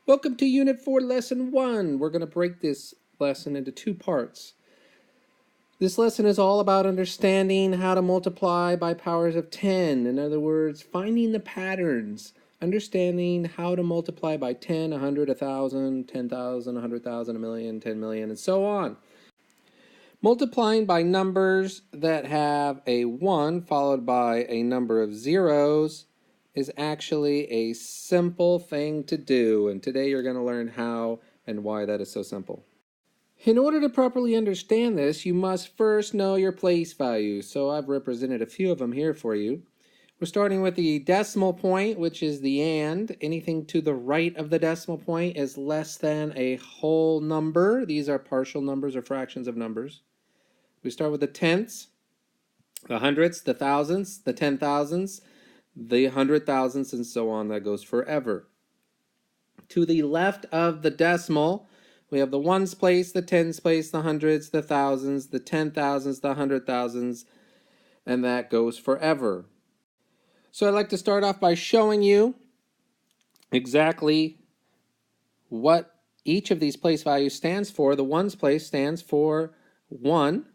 Welcome to Unit 4, Lesson 1. We're going to break this lesson into two parts. This lesson is all about understanding how to multiply by powers of 10. In other words, finding the patterns, understanding how to multiply by 10, 100, 1,000, 10,000, 100,000, a million, 10 million, and so on. Multiplying by numbers that have a 1 followed by a number of zeros is actually a simple thing to do, and today you're going to learn how and why that is so simple. In order to properly understand this, you must first know your place values, so I've represented a few of them here for you. We're starting with the decimal point, which is the and. Anything to the right of the decimal point is less than a whole number. These are partial numbers or fractions of numbers. We start with the tenths, the hundredths, the thousands, the 10,000s, the 100,000s, and so on. That goes forever. To the left of the decimal, we have the ones place, the tens place, the hundreds, the thousands, the 10,000s, the 100,000s, and that goes forever. So I'd like to start off by showing you exactly what each of these place values stands for. The ones place stands for 1.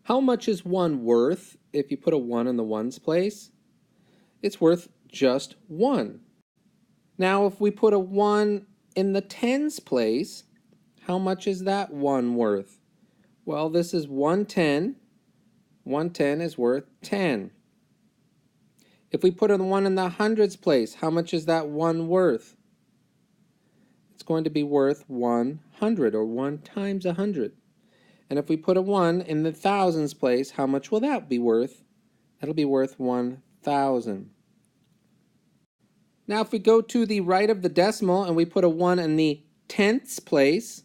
How much is 1 worth if you put a 1 in the ones place? It's worth just 1. Now, if we put a 1 in the tens place, how much is that 1 worth? Well, this is 110. 110 is worth 10. If we put a 1 in the hundreds place, how much is that 1 worth? It's going to be worth 100, or 1 times 100. And if we put a 1 in the thousands place, how much will that be worth? That'll be worth 1,000. Now if we go to the right of the decimal and we put a 1 in the tenths place,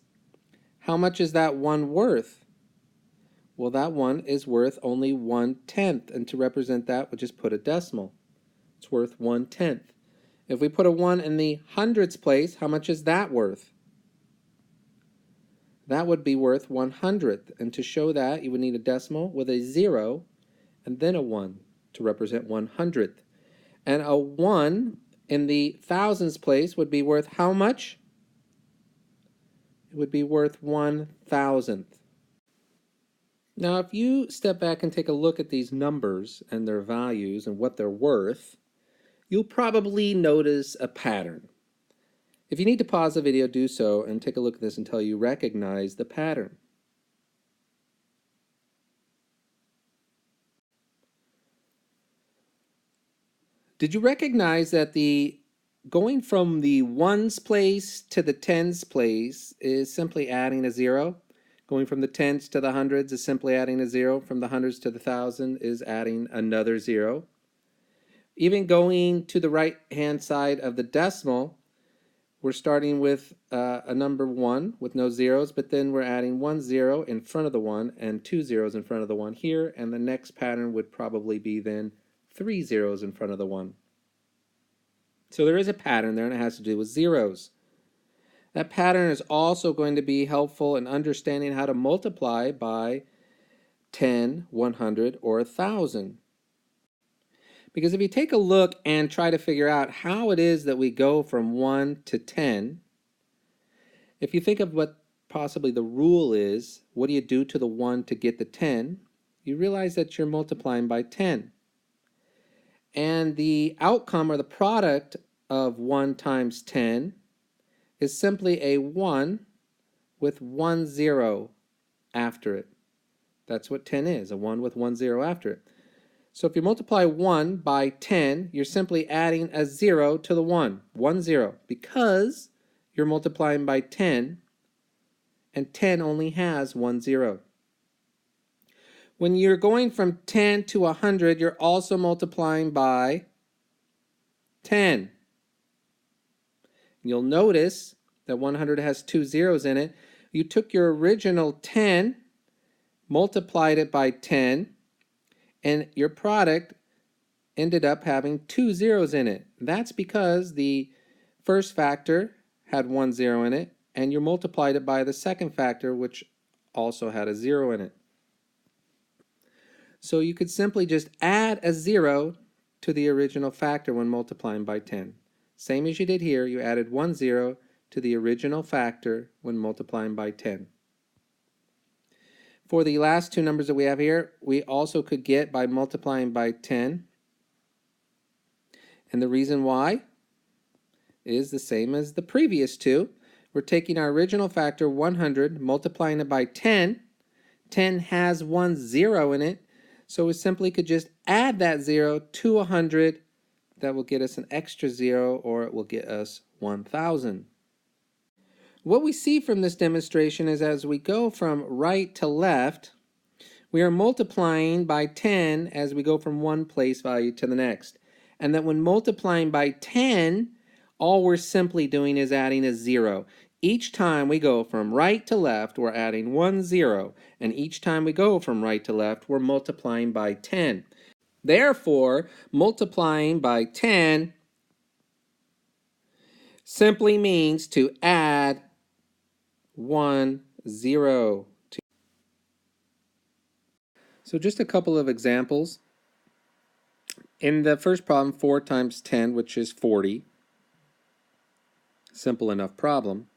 how much is that 1 worth? Well, that 1 is worth only 1/10, and to represent that, we'll just put a decimal. It's worth 1/10. If we put a 1 in the hundreds place, how much is that worth? That would be worth 100th, and to show that, you would need a decimal with a 0 and then a 1 to represent 100th. And a 1 in the thousands place would be worth how much? It would be worth 1,000th. Now, if you step back and take a look at these numbers and their values and what they're worth, you'll probably notice a pattern. If you need to pause the video, do so and take a look at this until you recognize the pattern. Did you recognize that going from the ones place to the tens place is simply adding a 0? Going from the tens to the hundreds is simply adding a 0. From the hundreds to the thousand is adding another 0. Even going to the right-hand side of the decimal, we're starting with a number 1 with no zeros, but then we're adding 1 0 in front of the 1 and 2 zeros in front of the 1 here, and the next pattern would probably be then 3 zeros in front of the 1. So there is a pattern there, and it has to do with zeros. That pattern is also going to be helpful in understanding how to multiply by 10, 100, or 1,000. Because if you take a look and try to figure out how it is that we go from 1 to 10, if you think of what possibly the rule is, what do you do to the 1 to get the 10? You realize that you're multiplying by 10. And the outcome or the product of 1 times 10 is simply a 1 with 1 0 after it. That's what 10 is, a 1 with 1 0 after it. So if you multiply 1 by 10, you're simply adding a 0 to the 1, 1 0, because you're multiplying by 10, and 10 only has 1 0. When you're going from 10 to 100, you're also multiplying by 10. You'll notice that 100 has 2 zeros in it. You took your original 10, multiplied it by 10, and your product ended up having 2 zeros in it. That's because the first factor had 1 0 in it, and you multiplied it by the second factor, which also had a 0 in it. So you could simply just add a 0 to the original factor when multiplying by 10. Same as you did here, you added 1 0 to the original factor when multiplying by 10. For the last two numbers that we have here, we also could get by multiplying by 10. And the reason why is the same as the previous two. We're taking our original factor, 100, multiplying it by 10. 10 has one 0 in it, so we simply could just add that 0 to 100. That will get us an extra 0, or it will get us 1,000. What we see from this demonstration is as we go from right to left, we are multiplying by 10 as we go from one place value to the next. And that when multiplying by 10, all we're simply doing is adding a 0. Each time we go from right to left, we're adding one 0. And each time we go from right to left, we're multiplying by 10. Therefore, multiplying by 10 simply means to add 1 0. So just a couple of examples. In the first problem, 4 times 10, which is 40. Simple enough problem.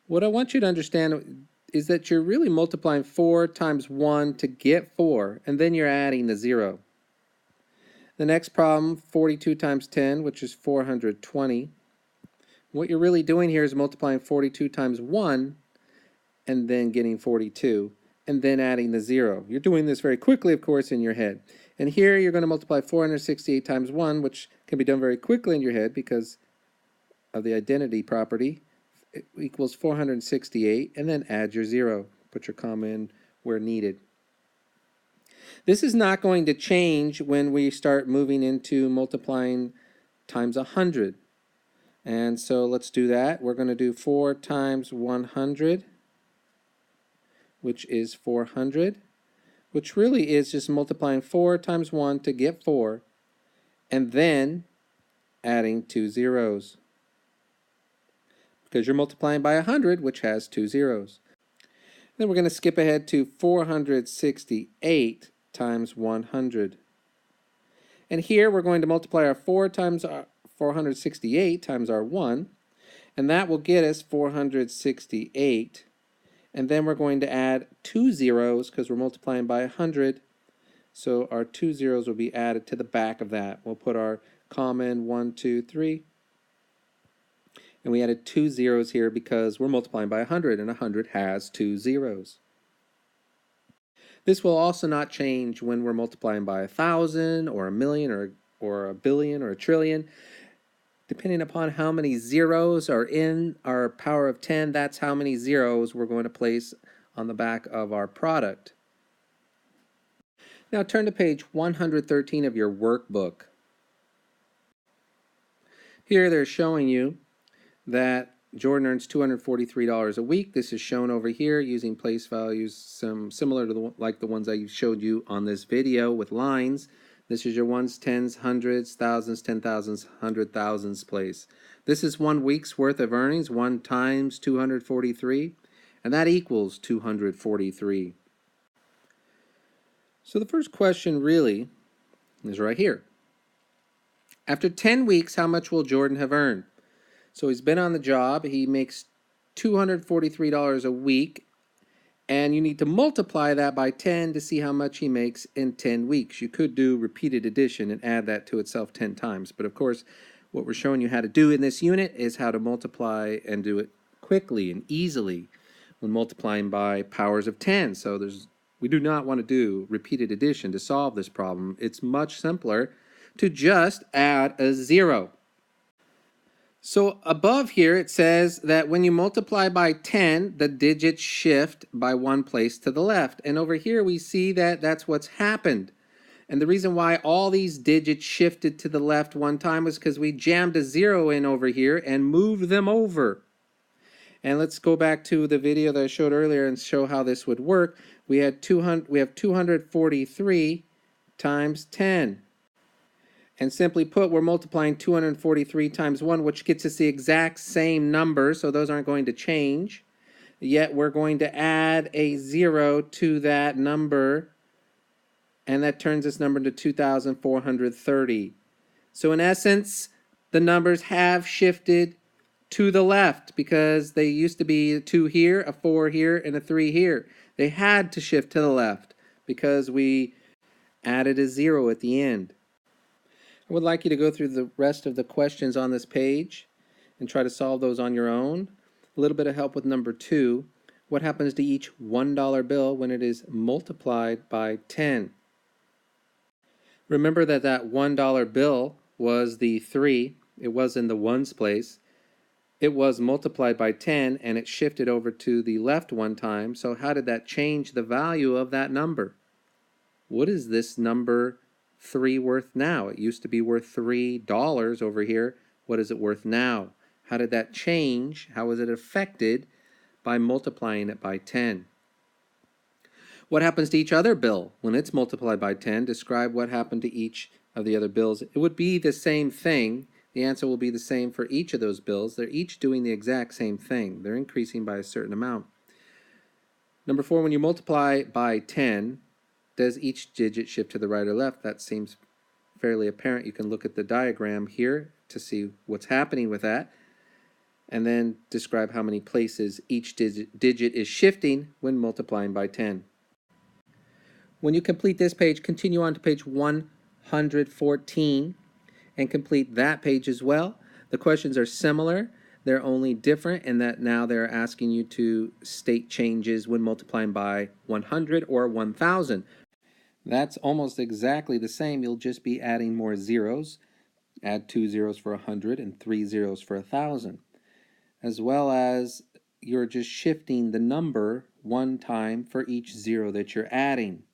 What I want you to understand is that you're really multiplying 4 times 1 to get 4, and then you're adding the 0. The next problem, 42 times 10, which is 420. What you're really doing here is multiplying 42 times 1 and then getting 42 and then adding the 0. You're doing this very quickly, of course, in your head. And here you're going to multiply 468 times 1, which can be done very quickly in your head because of the identity property. It equals 468, and then add your 0. Put your comma in where needed. This is not going to change when we start moving into multiplying times 100. And so let's do that. We're going to do 4 times 100, which is 400, which really is just multiplying 4 times 1 to get 4, and then adding 2 zeros. Because you're multiplying by 100, which has 2 zeros. Then we're going to skip ahead to 468 times 100. And here we're going to multiply our 468 times our 1, and that will get us 468. And then we're going to add 2 zeros because we're multiplying by 100. So our 2 zeros will be added to the back of that. We'll put our comma in 1, 2, 3. And we added 2 zeros here because we're multiplying by 100, and 100 has 2 zeros. This will also not change when we're multiplying by 1,000 or 1,000,000 or a billion or a trillion. Depending upon how many zeros are in our power of 10, that's how many zeros we're going to place on the back of our product. Now turn to page 113 of your workbook. Here they're showing you that Jordan earns $243 a week. This is shown over here using place values similar to like the ones I showed you on this video with lines. This is your ones, tens, hundreds, thousands, 10,000s, 100,000s place. This is 1 week's worth of earnings, 1 times 243, and that equals 243. So the first question really is right here. After 10 weeks, how much will Jordan have earned? So he's been on the job. He makes $243 a week, and you need to multiply that by 10 to see how much he makes in 10 weeks. You could do repeated addition and add that to itself 10 times. But of course, what we're showing you how to do in this unit is how to multiply and do it quickly and easily when multiplying by powers of 10. So we do not want to do repeated addition to solve this problem. It's much simpler to just add a 0. So above here it says that when you multiply by 10, the digits shift by 1 place to the left. And over here we see that that's what's happened. And the reason why all these digits shifted to the left one time was because we jammed a 0 in over here and moved them over. And let's go back to the video that I showed earlier and show how this would work. We have 243 times 10. And simply put, we're multiplying 243 times 1, which gets us the exact same number, so those aren't going to change. Yet we're going to add a 0 to that number, and that turns this number into 2,430. So in essence, the numbers have shifted to the left because they used to be a 2 here, a 4 here, and a 3 here. They had to shift to the left because we added a 0 at the end. I would like you to go through the rest of the questions on this page and try to solve those on your own. A little bit of help with number 2. What happens to each $1 bill when it is multiplied by 10? Remember that $1 bill was the 3. It was in the ones place. It was multiplied by 10 and it shifted over to the left one time. So how did that change the value of that number? What is this number 3 worth now? It used to be worth $3 over here. What is it worth now? How did that change? How was it affected by multiplying it by 10? What happens to each other bill when it's multiplied by 10? Describe what happened to each of the other bills. It would be the same thing. The answer will be the same for each of those bills. They're each doing the exact same thing. They're increasing by a certain amount. Number 4, when you multiply by 10, does each digit shift to the right or left? That seems fairly apparent. You can look at the diagram here to see what's happening with that, and then describe how many places each digit is shifting when multiplying by 10. When you complete this page, continue on to page 114 and complete that page as well. The questions are similar. They're only different in that now they're asking you to state changes when multiplying by 100 or 1,000. That's almost exactly the same. You'll just be adding more zeros. Add 2 zeros for 100 and 3 zeros for 1,000. As well as you're just shifting the number one time for each zero that you're adding.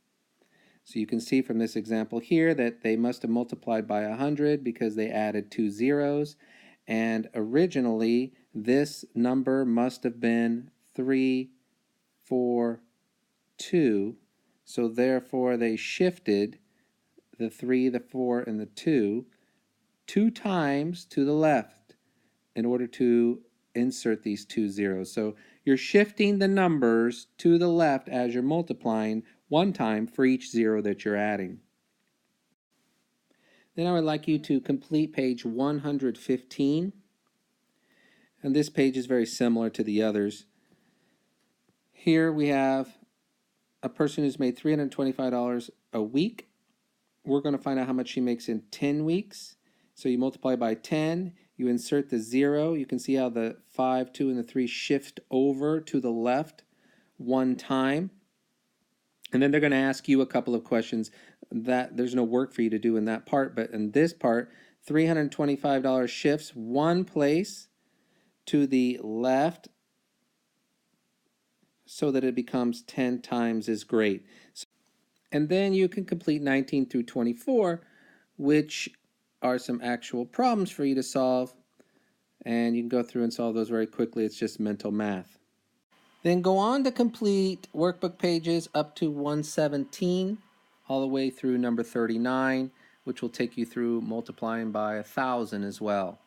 So you can see from this example here that they must have multiplied by 100 because they added 2 zeros. And originally, this number must have been 3, 4, 2. So therefore, they shifted the 3, the 4, and the 2 times to the left in order to insert these 2 zeros. So you're shifting the numbers to the left as you're multiplying one time for each zero that you're adding. Then I would like you to complete page 115. And this page is very similar to the others. Here we have a person who's made $325 a week. We're going to find out how much she makes in 10 weeks. So you multiply by 10, you insert the 0. You can see how the 5, 2, and the 3 shift over to the left one time. And then they're going to ask you a couple of questions that there's no work for you to do in that part. But in this part, $325 shifts one place to the left so that it becomes 10 times as great. And then you can complete 19 through 24, which are some actual problems for you to solve. And you can go through and solve those very quickly. It's just mental math. Then go on to complete workbook pages up to 117, all the way through number 39, which will take you through multiplying by 1,000 as well.